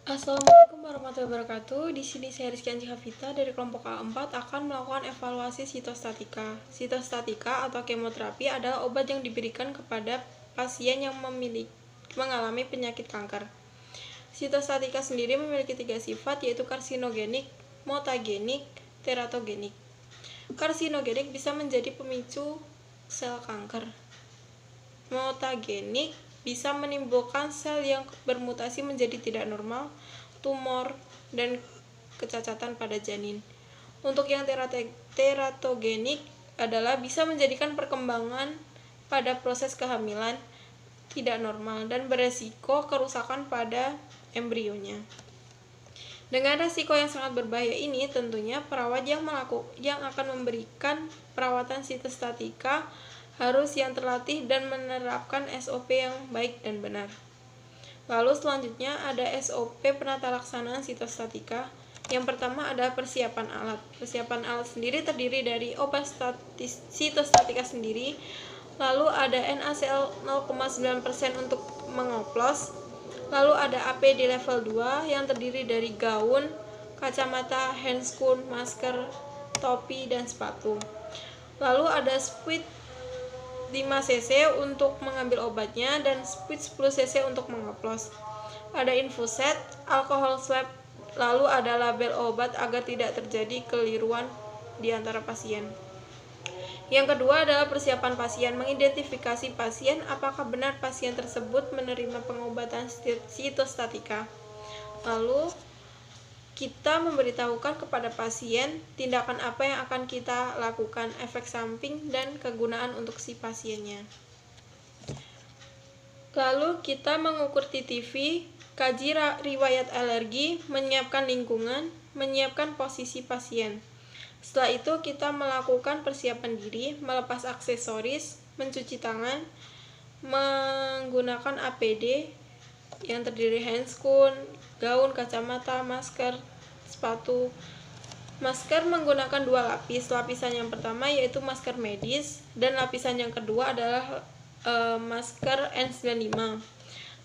Assalamualaikum warahmatullahi wabarakatuh. Di sini saya Rizky Anji Hafita dari kelompok A4 akan melakukan evaluasi sitostatika. Sitostatika atau kemoterapi adalah obat yang diberikan kepada pasien yang mengalami penyakit kanker. Sitostatika sendiri memiliki 3 sifat, yaitu karsinogenik, mutagenik, teratogenik. Karsinogenik bisa menjadi pemicu sel kanker. Mutagenik bisa menimbulkan sel yang bermutasi menjadi tidak normal, tumor, dan kecacatan pada janin. Untuk yang teratogenik adalah bisa menjadikan perkembangan pada proses kehamilan tidak normal dan beresiko kerusakan pada embrionya. Dengan resiko yang sangat berbahaya ini, tentunya perawat yang akan memberikan perawatan sitostatika harus yang terlatih dan menerapkan SOP yang baik dan benar. Lalu selanjutnya ada SOP penata laksanaan sitostatika. Yang pertama adalah persiapan alat. Persiapan alat sendiri terdiri dari obat sitostatika sendiri, lalu ada NaCl 0,9% untuk mengoplos, lalu ada APD level 2 yang terdiri dari gaun, kacamata, handscoon, masker, topi, dan sepatu. Lalu ada spuit 5 cc untuk mengambil obatnya dan spuit 10 cc untuk mengoplos. Ada infuset, alkohol swab, lalu ada label obat agar tidak terjadi keliruan di antara pasien. Yang kedua adalah persiapan pasien, mengidentifikasi pasien apakah benar pasien tersebut menerima pengobatan sitostatika. Lalu kita memberitahukan kepada pasien tindakan apa yang akan kita lakukan, efek samping, dan kegunaan untuk si pasiennya. Lalu kita mengukur TTV, kaji riwayat alergi, menyiapkan lingkungan, menyiapkan posisi pasien. Setelah itu kita melakukan persiapan diri, melepas aksesoris, mencuci tangan, menggunakan APD yang terdiri handscoon, gaun, kacamata, masker, sepatu. Masker menggunakan 2 lapis. Lapisan yang pertama yaitu masker medis dan lapisan yang kedua adalah masker N95.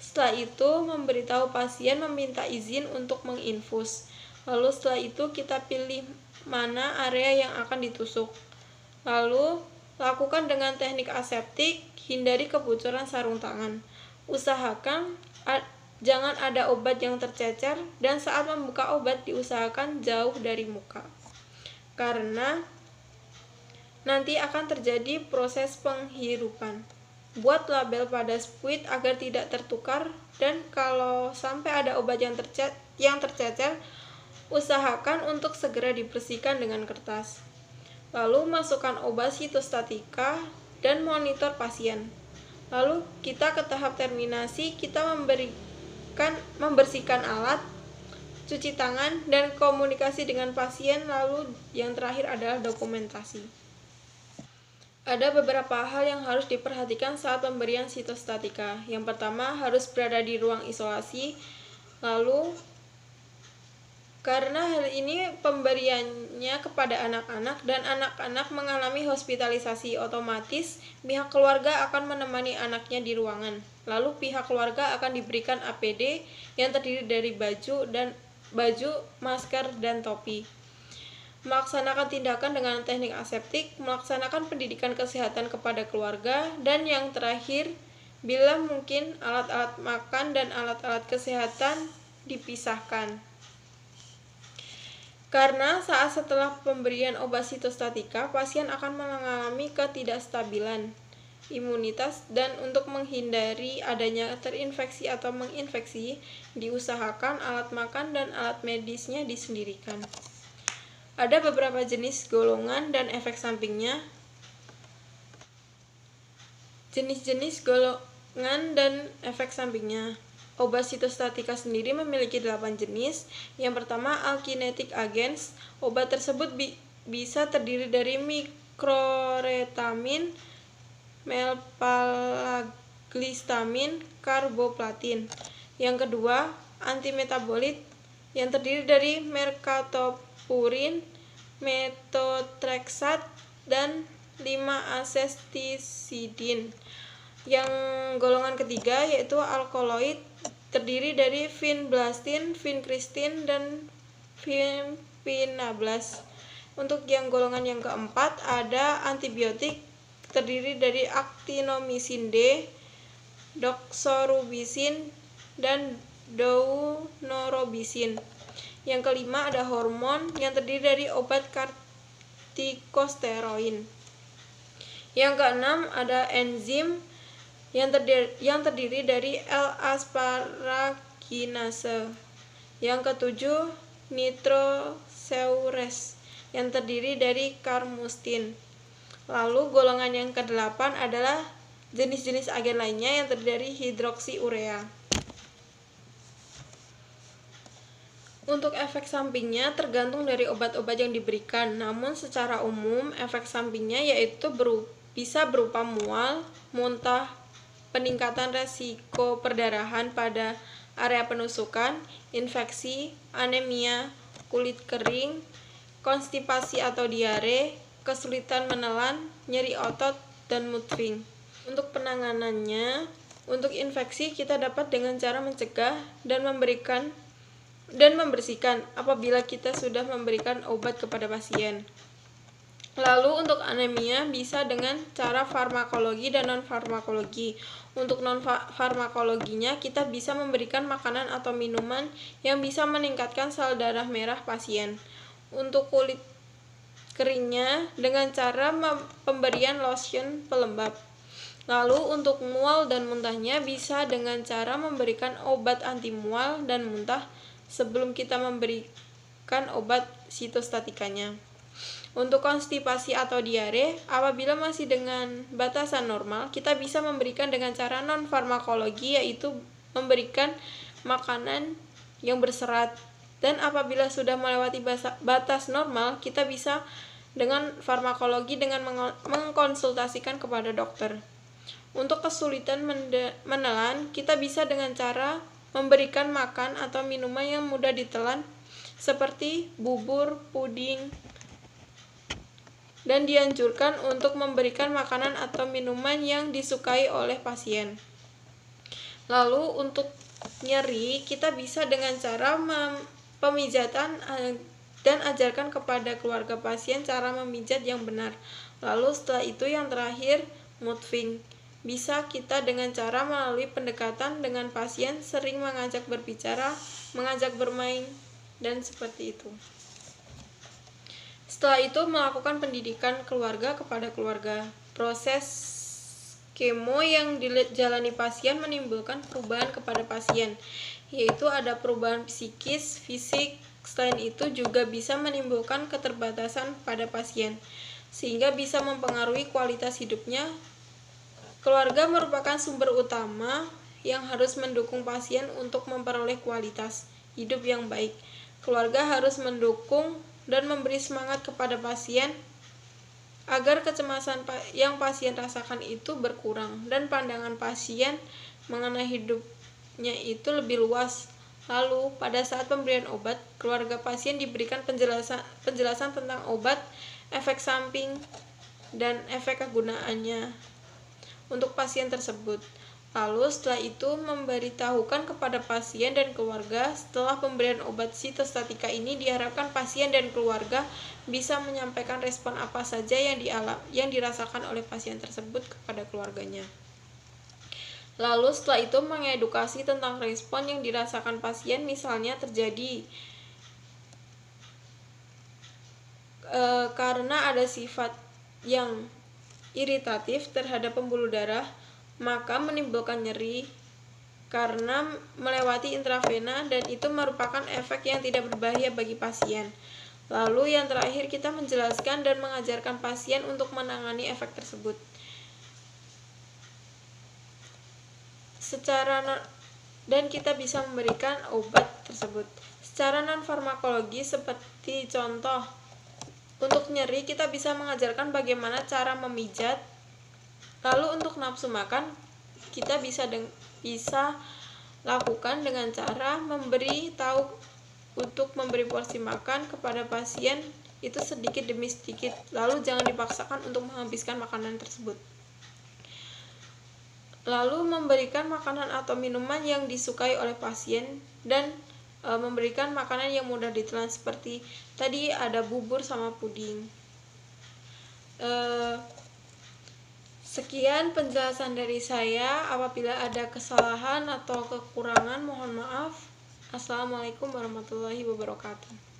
Setelah itu memberitahu pasien meminta izin untuk menginfus. Lalu setelah itu kita pilih mana area yang akan ditusuk. Lalu lakukan dengan teknik aseptik, hindari kebocoran sarung tangan. Usahakan jangan ada obat yang tercecer, dan saat membuka obat diusahakan jauh dari muka, karena nanti akan terjadi proses penghirupan. Buat label pada spuit agar tidak tertukar, dan kalau sampai ada obat yang tercecer, usahakan untuk segera dibersihkan dengan kertas. Lalu masukkan obat sitostatika dan monitor pasien. Lalu kita ke tahap terminasi, kita membersihkan alat, cuci tangan, dan komunikasi dengan pasien. Lalu yang terakhir adalah dokumentasi. Ada beberapa hal yang harus diperhatikan saat pemberian sitostatika. Yang pertama, harus berada di ruang isolasi. Lalu karena hal ini pemberiannya kepada anak-anak dan anak-anak mengalami hospitalisasi, otomatis pihak keluarga akan menemani anaknya di ruangan. Lalu pihak keluarga akan diberikan APD yang terdiri dari baju, masker, dan topi. Melaksanakan tindakan dengan teknik aseptik, melaksanakan pendidikan kesehatan kepada keluarga, dan yang terakhir, bila mungkin alat-alat makan dan alat-alat kesehatan dipisahkan. Karena saat setelah pemberian obat sitostatika, pasien akan mengalami ketidakstabilan imunitas, dan untuk menghindari adanya terinfeksi atau menginfeksi, diusahakan alat makan dan alat medisnya disendirikan. Ada beberapa jenis golongan dan efek sampingnya. Jenis-jenis golongan dan efek sampingnya. Obat sitostatika sendiri memiliki 8 jenis. Yang pertama, alkinetic agents. Obat tersebut bisa terdiri dari mikroretamin, melphalanglistamin, karboplatin. Yang kedua, antimetabolit yang terdiri dari mercaptopurine, methotrexate, dan 5-acetylcysteine. Yang golongan ketiga yaitu alkaloid, terdiri dari vinblastine, vincristin, dan vinpinablas. Untuk yang golongan yang keempat ada antibiotik terdiri dari actinomycin D, doxorubicin, dan daunorubicin. Yang kelima ada hormon yang terdiri dari obat kortikosteroid. Yang keenam ada enzim yang terdiri dari L-asparaginase. Yang ketujuh nitroseurase yang terdiri dari karmustin. Lalu golongan yang kedelapan adalah jenis-jenis agen lainnya yang terdiri dari hidroksiurea. Untuk efek sampingnya tergantung dari obat-obat yang diberikan, namun secara umum efek sampingnya yaitu bisa berupa mual, muntah, peningkatan resiko perdarahan pada area penusukan, infeksi, anemia, kulit kering, konstipasi atau diare, kesulitan menelan, nyeri otot, dan mood swing. Untuk penanganannya, untuk infeksi kita dapat dengan cara mencegah dan membersihkan apabila kita sudah memberikan obat kepada pasien. Lalu untuk anemia bisa dengan cara farmakologi dan non-farmakologi. Untuk non-farmakologinya kita bisa memberikan makanan atau minuman yang bisa meningkatkan sel darah merah pasien. Untuk kulit keringnya dengan cara pemberian lotion pelembab. Lalu untuk mual dan muntahnya bisa dengan cara memberikan obat anti mual dan muntah sebelum kita memberikan obat sitostatikanya. Untuk konstipasi atau diare, apabila masih dengan batasan normal, kita bisa memberikan dengan cara non-farmakologi, yaitu memberikan makanan yang berserat. Dan apabila sudah melewati batas normal, kita bisa dengan farmakologi dengan mengkonsultasikan kepada dokter. Untuk kesulitan menelan, kita bisa dengan cara memberikan makan atau minuman yang mudah ditelan seperti bubur, puding, dan dianjurkan untuk memberikan makanan atau minuman yang disukai oleh pasien. Lalu untuk nyeri, kita bisa dengan cara pemijatan dan ajarkan kepada keluarga pasien cara memijat yang benar. Lalu setelah itu yang terakhir, mood swing. Bisa kita dengan cara melalui pendekatan dengan pasien, sering mengajak berbicara, mengajak bermain, dan seperti itu. Setelah itu melakukan pendidikan keluarga kepada keluarga. Proses kemo yang dijalani pasien menimbulkan perubahan kepada pasien, yaitu ada perubahan psikis, fisik. Selain itu juga bisa menimbulkan keterbatasan pada pasien, sehingga bisa mempengaruhi kualitas hidupnya. Keluarga merupakan sumber utama yang harus mendukung pasien untuk memperoleh kualitas hidup yang baik. Keluarga harus mendukung dan memberi semangat kepada pasien agar kecemasan yang pasien rasakan itu berkurang dan pandangan pasien mengenai hidupnya itu lebih luas. Lalu, pada saat pemberian obat, keluarga pasien diberikan penjelasan tentang obat, efek samping, dan efek kegunaannya untuk pasien tersebut. Lalu setelah itu memberitahukan kepada pasien dan keluarga. Setelah pemberian obat sitostatika ini diharapkan pasien dan keluarga bisa menyampaikan respon apa saja yang dirasakan oleh pasien tersebut kepada keluarganya. Lalu setelah itu mengedukasi tentang respon yang dirasakan pasien, misalnya terjadi karena ada sifat yang iritatif terhadap pembuluh darah, maka menimbulkan nyeri karena melewati intravena, dan itu merupakan efek yang tidak berbahaya bagi pasien. Lalu yang terakhir kita menjelaskan dan mengajarkan pasien untuk menangani efek tersebut. Dan kita bisa memberikan obat tersebut secara non-farmakologi, seperti contoh untuk nyeri kita bisa mengajarkan bagaimana cara memijat. Lalu untuk nafsu makan kita bisa lakukan dengan cara memberi tahu untuk memberi porsi makan kepada pasien itu sedikit demi sedikit, lalu jangan dipaksakan untuk menghabiskan makanan tersebut. Lalu memberikan makanan atau minuman yang disukai oleh pasien dan memberikan makanan yang mudah ditelan, seperti tadi ada bubur sama puding. Sekian penjelasan dari saya. Apabila ada kesalahan atau kekurangan, mohon maaf. Assalamualaikum warahmatullahi wabarakatuh.